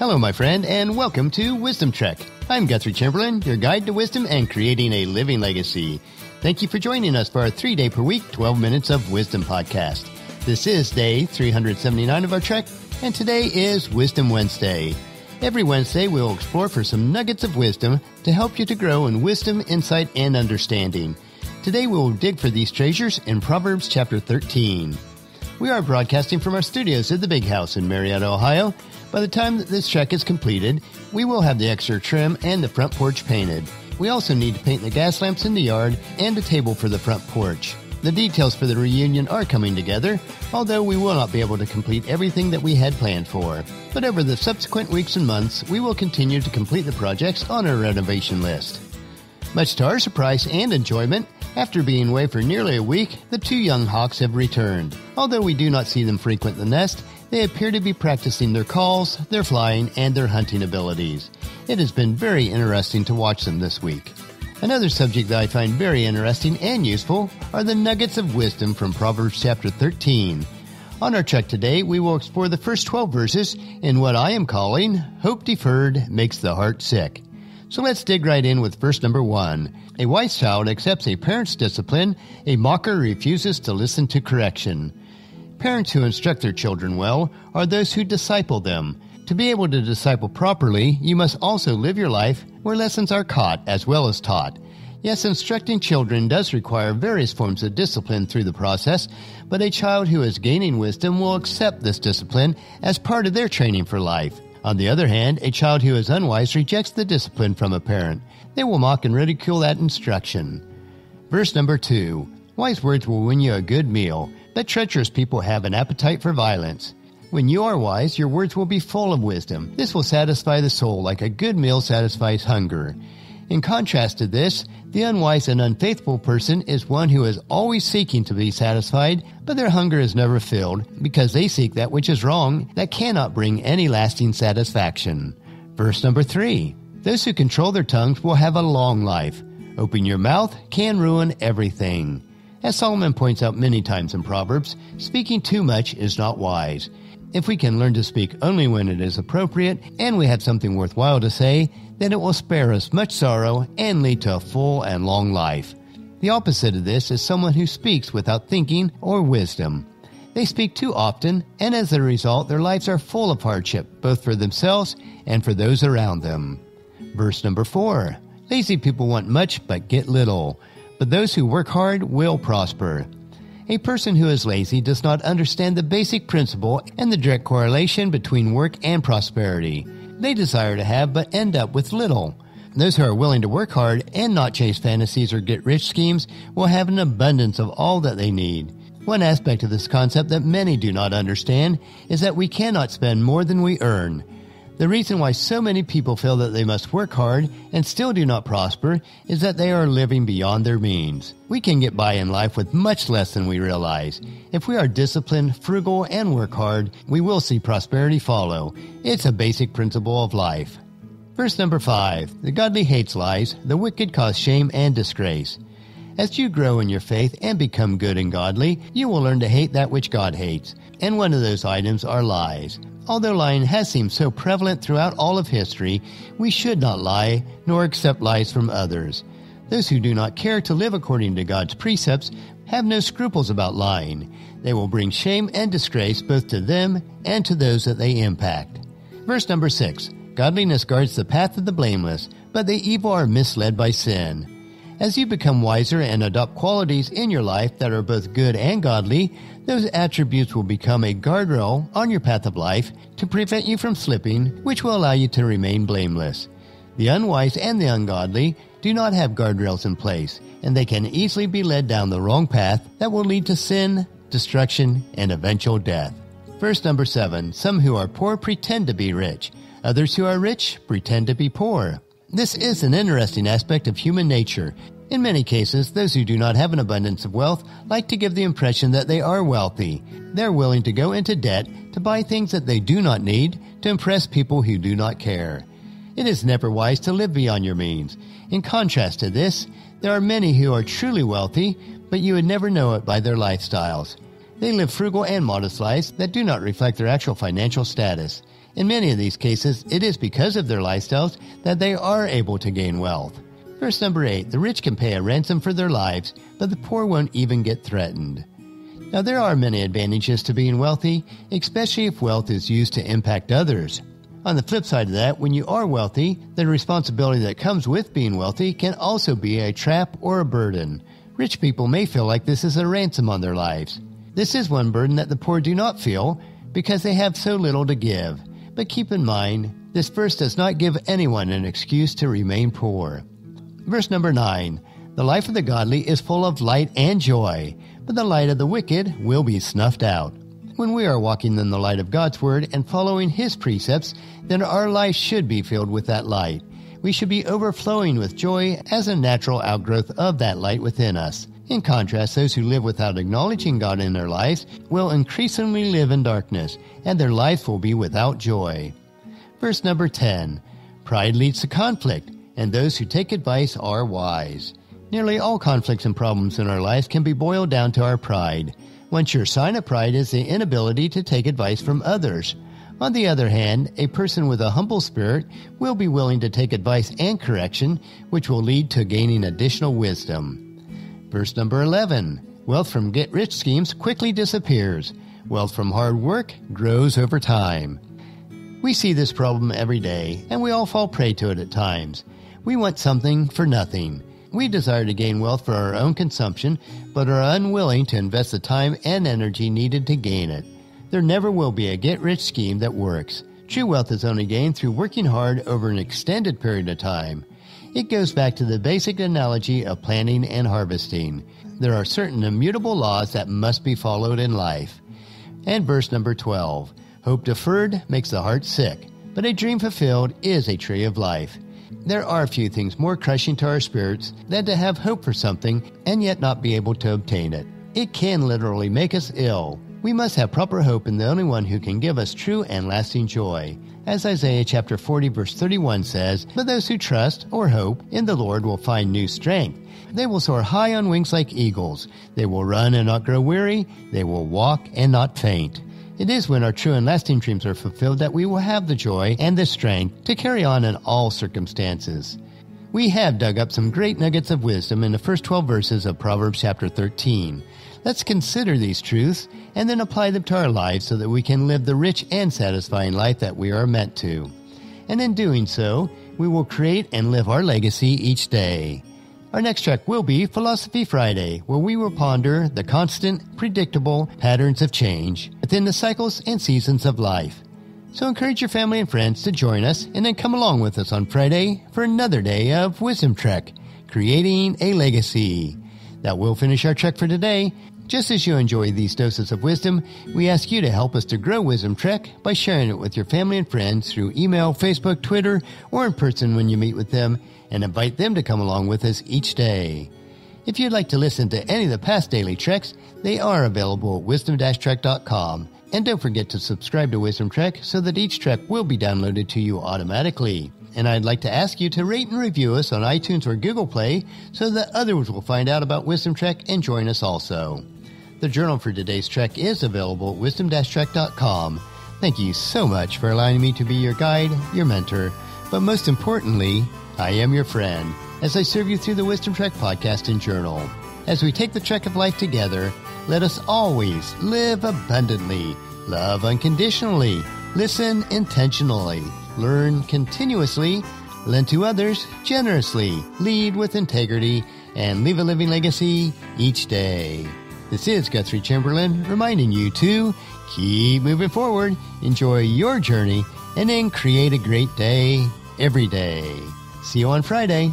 Hello, my friend, and welcome to Wisdom Trek. I'm Guthrie Chamberlain, your guide to wisdom and creating a living legacy. Thank you for joining us for our 3-day-per-week, 12 Minutes of Wisdom podcast. This is day 379 of our trek, and today is Wisdom Wednesday. Every Wednesday, we'll explore for some nuggets of wisdom to help you to grow in wisdom, insight, and understanding. Today, we will dig for these treasures in Proverbs chapter 13. We are broadcasting from our studios at the Big House in Marietta, Ohio. By the time that this trek is completed, we will have the extra trim and the front porch painted. We also need to paint the gas lamps in the yard and a table for the front porch. The details for the reunion are coming together, although we will not be able to complete everything that we had planned for. But over the subsequent weeks and months, we will continue to complete the projects on our renovation list. Much to our surprise and enjoyment, after being away for nearly a week, the two young hawks have returned. Although we do not see them frequent the nest, they appear to be practicing their calls, their flying, and their hunting abilities. It has been very interesting to watch them this week. Another subject that I find very interesting and useful are the nuggets of wisdom from Proverbs chapter 13. On our trek today, we will explore the first 12 verses in what I am calling Hope Deferred Makes the Heart Sick. So let's dig right in with verse number 1. A wise child accepts a parent's discipline. A mocker refuses to listen to correction. Parents who instruct their children well are those who disciple them. To be able to disciple properly, you must also live your life where lessons are caught as well as taught. Yes, instructing children does require various forms of discipline through the process, but a child who is gaining wisdom will accept this discipline as part of their training for life. On the other hand, a child who is unwise rejects the discipline from a parent. They will mock and ridicule that instruction. Verse number 2. Wise words will win you a good meal, but treacherous people have an appetite for violence. When you are wise, your words will be full of wisdom. This will satisfy the soul like a good meal satisfies hunger. In contrast to this, the unwise and unfaithful person is one who is always seeking to be satisfied, but their hunger is never filled because they seek that which is wrong that cannot bring any lasting satisfaction. Verse number 3. Those who control their tongues will have a long life. Open your mouth can ruin everything. As Solomon points out many times in Proverbs, speaking too much is not wise. If we can learn to speak only when it is appropriate and we have something worthwhile to say, then it will spare us much sorrow and lead to a full and long life. The opposite of this is someone who speaks without thinking or wisdom. They speak too often, and as a result, their lives are full of hardship, both for themselves and for those around them. Verse number 4. Lazy people want much but get little, but those who work hard will prosper. A person who is lazy does not understand the basic principle and the direct correlation between work and prosperity. They desire to have but end up with little. Those who are willing to work hard and not chase fantasies or get-rich schemes will have an abundance of all that they need. One aspect of this concept that many do not understand is that we cannot spend more than we earn. The reason why so many people feel that they must work hard and still do not prosper is that they are living beyond their means. We can get by in life with much less than we realize. If we are disciplined, frugal, and work hard, we will see prosperity follow. It's a basic principle of life. Verse number 5. The godly hates lies, the wicked cause shame and disgrace. As you grow in your faith and become good and godly, you will learn to hate that which God hates, and one of those items are lies. Although lying has seemed so prevalent throughout all of history, we should not lie nor accept lies from others. Those who do not care to live according to God's precepts have no scruples about lying. They will bring shame and disgrace both to them and to those that they impact. Verse number 6. Godliness guards the path of the blameless, but the evil are misled by sin. As you become wiser and adopt qualities in your life that are both good and godly, those attributes will become a guardrail on your path of life to prevent you from slipping, which will allow you to remain blameless. The unwise and the ungodly do not have guardrails in place, and they can easily be led down the wrong path that will lead to sin, destruction, and eventual death. Verse number 7. Some who are poor pretend to be rich. Others who are rich pretend to be poor. This is an interesting aspect of human nature. In many cases, those who do not have an abundance of wealth like to give the impression that they are wealthy. They're willing to go into debt to buy things that they do not need to impress people who do not care. It is never wise to live beyond your means. In contrast to this, there are many who are truly wealthy, but you would never know it by their lifestyles. They live frugal and modest lives that do not reflect their actual financial status. In many of these cases, it is because of their lifestyles that they are able to gain wealth. Verse number 8, the rich can pay a ransom for their lives, but the poor won't even get threatened. Now, there are many advantages to being wealthy, especially if wealth is used to impact others. On the flip side of that, when you are wealthy, the responsibility that comes with being wealthy can also be a trap or a burden. Rich people may feel like this is a ransom on their lives. This is one burden that the poor do not feel because they have so little to give. But keep in mind, this verse does not give anyone an excuse to remain poor. Verse number 9, the life of the godly is full of light and joy, but the light of the wicked will be snuffed out. When we are walking in the light of God's Word and following His precepts, then our life should be filled with that light. We should be overflowing with joy as a natural outgrowth of that light within us. In contrast, those who live without acknowledging God in their lives will increasingly live in darkness, and their life will be without joy. Verse number 10, pride leads to conflict, and those who take advice are wise. Nearly all conflicts and problems in our lives can be boiled down to our pride. One sure sign of pride is the inability to take advice from others. On the other hand, a person with a humble spirit will be willing to take advice and correction, which will lead to gaining additional wisdom. Verse number 11, wealth from get-rich schemes quickly disappears. Wealth from hard work grows over time. We see this problem every day, and we all fall prey to it at times. We want something for nothing. We desire to gain wealth for our own consumption, but are unwilling to invest the time and energy needed to gain it. There never will be a get-rich scheme that works. True wealth is only gained through working hard over an extended period of time. It goes back to the basic analogy of planting and harvesting. There are certain immutable laws that must be followed in life. And verse number 12, hope deferred makes the heart sick, but a dream fulfilled is a tree of life. There are few things more crushing to our spirits than to have hope for something and yet not be able to obtain it. It can literally make us ill. We must have proper hope in the only one who can give us true and lasting joy. As Isaiah chapter 40 verse 31 says, but those who trust or hope in the Lord will find new strength. They will soar high on wings like eagles. They will run and not grow weary. They will walk and not faint. It is when our true and lasting dreams are fulfilled that we will have the joy and the strength to carry on in all circumstances. We have dug up some great nuggets of wisdom in the first 12 verses of Proverbs chapter 13. Let's consider these truths and then apply them to our lives so that we can live the rich and satisfying life that we are meant to. And in doing so, we will create and live our legacy each day. Our next track will be Philosophy Friday, where we will ponder the constant, predictable patterns of change within the cycles and seasons of life. So encourage your family and friends to join us and then come along with us on Friday for another day of Wisdom Trek, Creating a Legacy. That will finish our trek for today. Just as you enjoy these doses of wisdom, we ask you to help us to grow Wisdom Trek by sharing it with your family and friends through email, Facebook, Twitter, or in person when you meet with them, and invite them to come along with us each day. If you'd like to listen to any of the past daily treks, they are available at wisdom-trek.com. And don't forget to subscribe to Wisdom Trek so that each trek will be downloaded to you automatically. And I'd like to ask you to rate and review us on iTunes or Google Play so that others will find out about Wisdom Trek and join us also. The journal for today's trek is available at wisdom-trek.com. Thank you so much for allowing me to be your guide, your mentor, but most importantly, I am your friend as I serve you through the Wisdom Trek podcast and journal. As we take the trek of life together, let us always live abundantly, love unconditionally, listen intentionally, learn continuously, lend to others generously, lead with integrity, and leave a living legacy each day. This is Guthrie Chamberlain reminding you to keep moving forward, enjoy your journey, and then create a great day every day. See you on Friday.